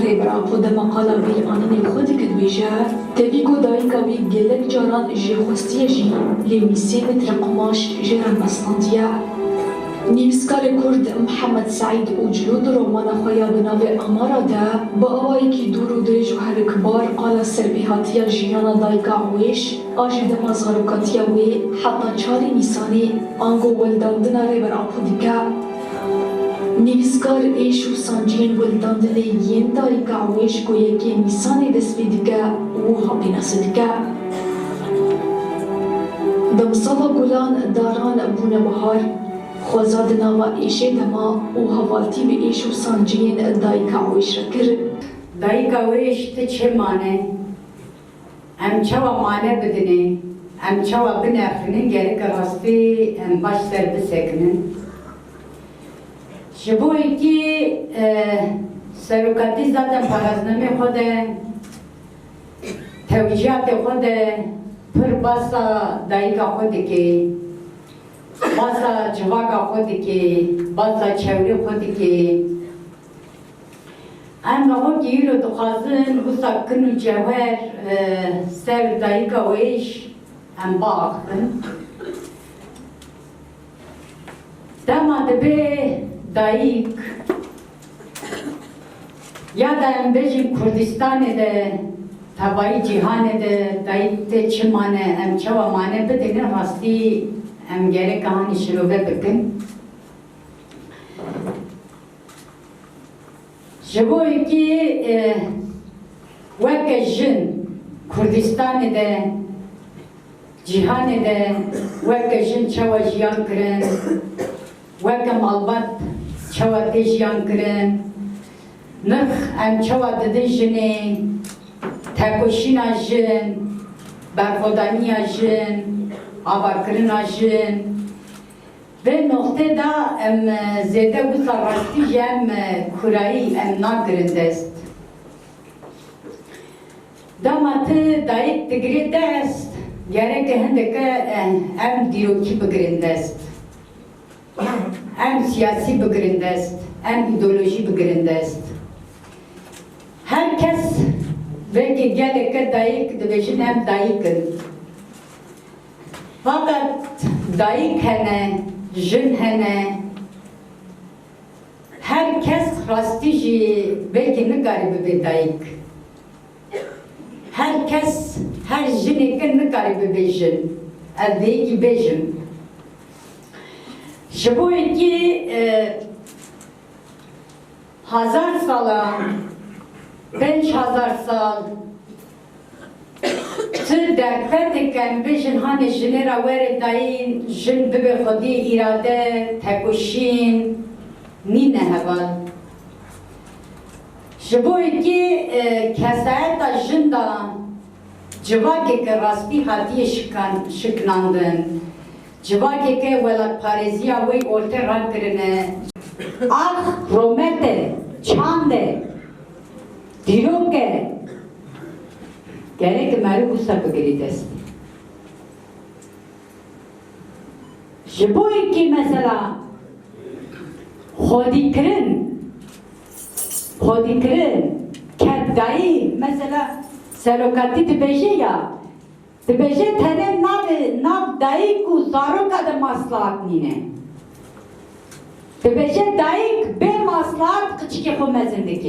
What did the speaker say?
ريبرا خود مقالا بيل آنين خود كدبيجا تبيكو دايكا بي جلك جاران جي خوستيا جي لويسي متر قماش جيران مسلانتيا نيفسكار كرد محمد سعيد وجلود رومانا خويا بناوي أمارا دا بأواي كي دورو دريجو هالكبار قالا سربيهاتيا جيانا دايكا عويش آجي دمازغارو كاتيا وي حتى چاري نيساني آنگو ولداندنا ريبرا خودكا نویسکار ایش و سانجین ولداندن ین دایکا عویش گویه که نیسان دست بیدگه و حاپی نسدگه. دمسالا گلان داران بونه بهار خوزاد ناوا ایشه دما و حوالتی به ایش و سانجین دایکا عویش رکر. دایکا عویش ته چه مانه؟ ام چوا مانه بدنه؟ ام چوا بنافنه گره که راستی ام باش سر بسکنن. جبوی که سروکاتی زدن پرازنامه خود توجیهات خود پر باسا دایکا خود که باسا جواکا خود که باسا چوری خود که ام نهو گیرو دخوازن بسا کنو جوهر سر دایکا ویش ام باقن دما دبه دایک یا da em bejim Kurdistanê de tavayî cîhanê de dayîk te çi mane em çawa mane bidinin rastî em gerek hanî şirove bikin ji bo yekî weke jin Kurdistanê de cîhanê de weke jin çawa jiyan kirin weke malbat çawa tê jiyan kirin nırx em çawa didin jinê tekoşîna jin berxwedaniya jin avakirina jin vê noxtê da em zêde wisa rastî ji em kurayî em nakirin dest dema ti dayîk digirê dest gerek hindeke em dîrokî bigirin dest em siyasî bigirin dest em îdeolojî bigirin dest herkes belki geleke dayık dibêjin em dayıkin fakat dayık hene jin hene herkes rastî jî belki nikare bibe dayık herkes her jineke nikare bibêjin ez vêyekî bêjim ji bo yekî hazar sala 5000 sal tır derfeteken bejin hani jinera were dayın jin bibe xwedî irade tekoşîn nîne heval ji bo yekî kesayeta jin da civakeke rastî hatiye şiknandin civakeke welatparêziya wê ortê rankirine ah romete çande dîroke gerek merû wisa bigirî dest ji bo yekî mesela xwedîkirin ke dayî mesela serokatî dibêje ya dibêje tenê nav dayîk û zaroka de maslahat nîne dibêje dayîk bê maslahat qiçikê xwe mezin dike